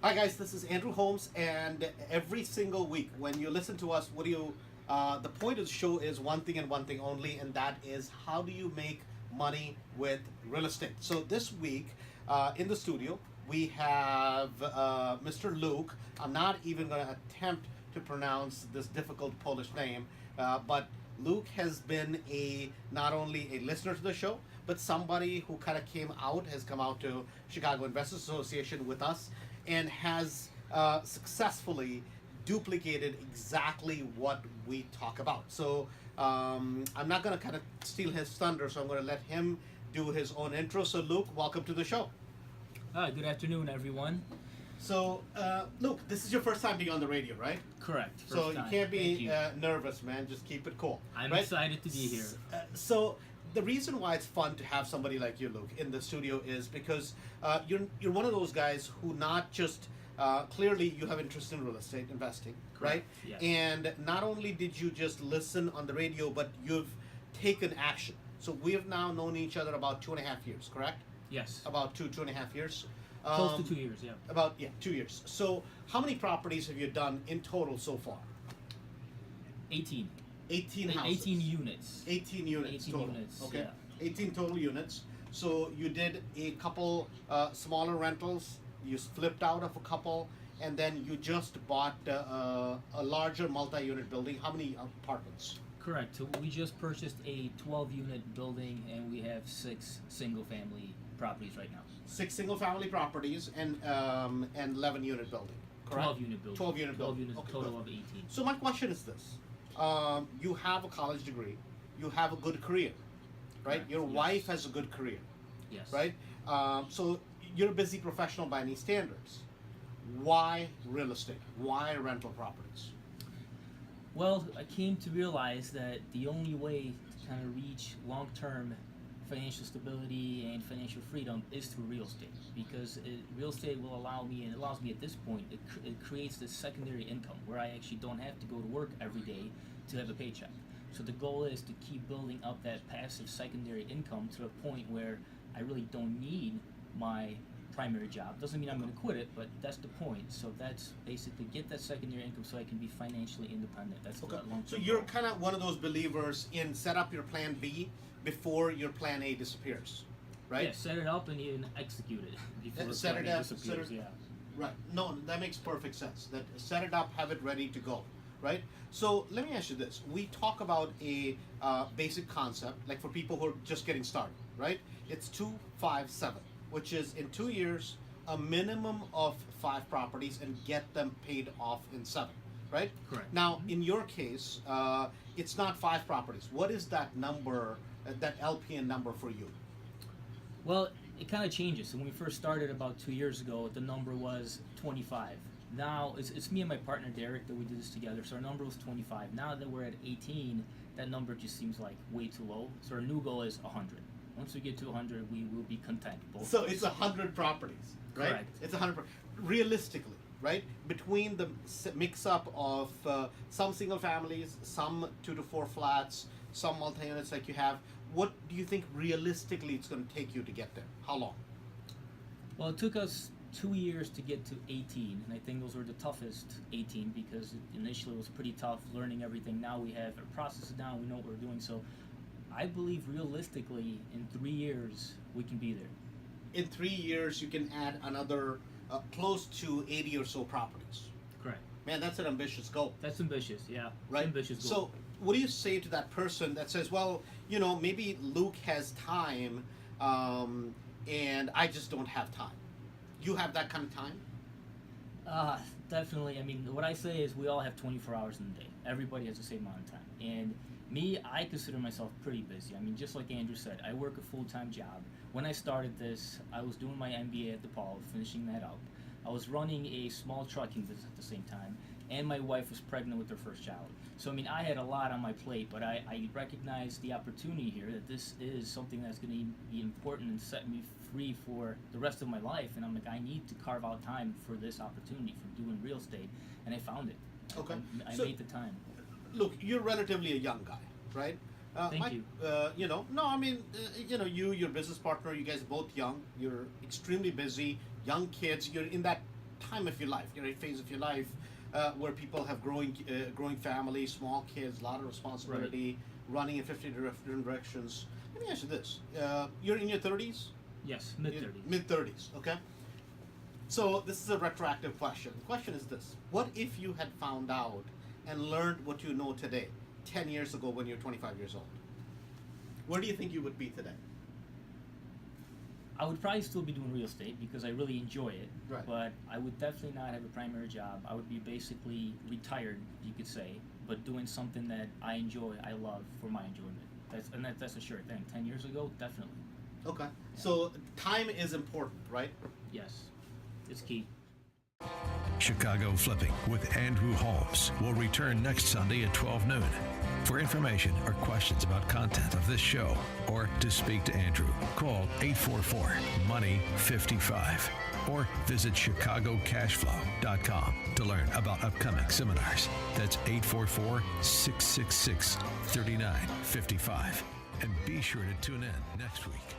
Hi guys, this is Andrew Holmes, and every single week when you listen to us, what do you? The point of the show is one thing and one thing only, and that is how do you make money with real estate. So this week in the studio we have Mr. Luke. I'm not even going to attempt to pronounce this difficult Polish name, but Luke has been not only a listener to the show, but somebody who kind of has come out to Chicago Investors Association with us, and has successfully duplicated exactly what we talk about. So I'm not going to kind of steal his thunder, so I'm going to let him do his own intro. So Luke, welcome to the show. Good afternoon, everyone. So Luke, this is your first time being on the radio, right? Correct. So you can't be you. nervous, man. Just keep it cool. I'm right? excited to be here. So the reason why it's fun to have somebody like you, Luke, in the studio is because you're one of those guys who not just clearly you have interest in real estate investing, Correct. right? Yes. And not only did you just listen on the radio, but you've taken action. So we have now known each other about 2.5 years, correct? Yes. About 2.5 years. Close to 2 years, yeah. About 2 years. So how many properties have you done in total so far? 18. 18 houses. 18 units. 18 units 18 total. units, Okay. yeah. 18 total units. So you did a couple smaller rentals. You flipped out of a couple, and then you just bought a larger multi-unit building. How many apartments? Correct. So we just purchased a 12-unit building, and we have 6 single-family properties right now. 6 single-family properties and 11-unit building. Correct. 12-unit building. 12-unit 12 building. units, Okay, total good. of 18. So my question is this: you have a college degree, you have a good career, right? Correct, Your yes. wife has a good career, Yes. right? So you're a busy professional by any standards. Why real estate? Why rental properties? Well, I came to realize that the only way to kind of reach long-term financial stability and financial freedom is through real estate, because real estate will allow me, and it allows me at this point, it creates this secondary income where I actually don't have to go to work every day to have a paycheck. So the goal is to keep building up that passive secondary income to a point where I really don't need my primary job. Doesn't mean I'm going to quit it, but that's the point. So that's basically get that secondary income so I can be financially independent. That's Okay. the long-term So you're goal. kind of one of those believers in set up your plan B before your plan A disappears, right? Yeah, set it up and even execute it before Set it planning up, set disappears. it- Yeah. Right. No, that makes perfect sense. That set it up, have it ready to go. Right. So let me ask you this: we talk about a basic concept, like for people who are just getting started. Right. It's 2-5-7, which is in 2 years a minimum of 5 properties and get them paid off in 7. Right. Correct. Now, in your case, it's not 5 properties. What is that number? That LPN number for you? Well, it kind of changes. So when we first started about 2 years ago, the number was 25. Now it's me and my partner Derek that we did this together. So our number was 25. Now that we're at 18, that number just seems like way too low. So our new goal is 100. Once we get to 100, we will be content. So it's 100 properties, right? Correct. It's 100. Realistically, right? Between the mix-up of some single families, some 2 to 4 flats, some multi-units like you have, what do you think realistically it's going to take you to get there? How long? Well, it took us 2 years to get to 18, and I think those were the toughest 18 because initially it was pretty tough learning everything. Now we have our processes down, we know what we're doing. So I believe realistically in 3 years we can be there. In 3 years, you can add another close to 80 or so properties. Correct. Man, that's an ambitious goal. That's ambitious, yeah. Right? Ambitious goal. So, what do you say to that person that says, well, maybe Luke has time and I just don't have time? You have that kind of time? Definitely. I mean, what I say is we all have 24 hours in a day. Everybody has the same amount of time. And me, I consider myself pretty busy. I mean, just like Andrew said, I work a full-time job. When I started this, I was doing my MBA at DePaul, finishing that up. I was running a small trucking business at the same time, and my wife was pregnant with her first child. So, I mean, I had a lot on my plate, but I recognized the opportunity here that this is something that's going to be important and set me free for the rest of my life. And I'm like, I need to carve out time for this opportunity for doing real estate, and I found it. Okay. I So- made the time. Look, you're relatively a young guy, right? Thank you. No, I mean, your business partner, you guys are both young. You're extremely busy, young kids. You're in that time of your life, you're at a phase of your life where people have growing families, small kids, a lot of responsibility, running in 50 different directions. Let me ask you this: you're in your 30s? Yes, mid-30s. Mid-30s, okay. So this is a retroactive question. The question is this: what if you had found out and learned what you know today 10 years ago when you're 25 years old? Where do you think you would be today? I would probably still be doing real estate because I really enjoy it. Right. But I would definitely not have a primary job. I would be basically retired, you could say, but doing something that I enjoy, I love for my enjoyment. That's a sure thing. 10 years ago, definitely. Okay. So time is important, right? Yes, it's key. Chicago Flipping with Andrew Holmes will return next Sunday at 12 noon. For information or questions about content of this show or to speak to Andrew, call 844-MONEY-55 or visit ChicagoCashflow.com to learn about upcoming seminars. That's 844-666-3955. And be sure to tune in next week.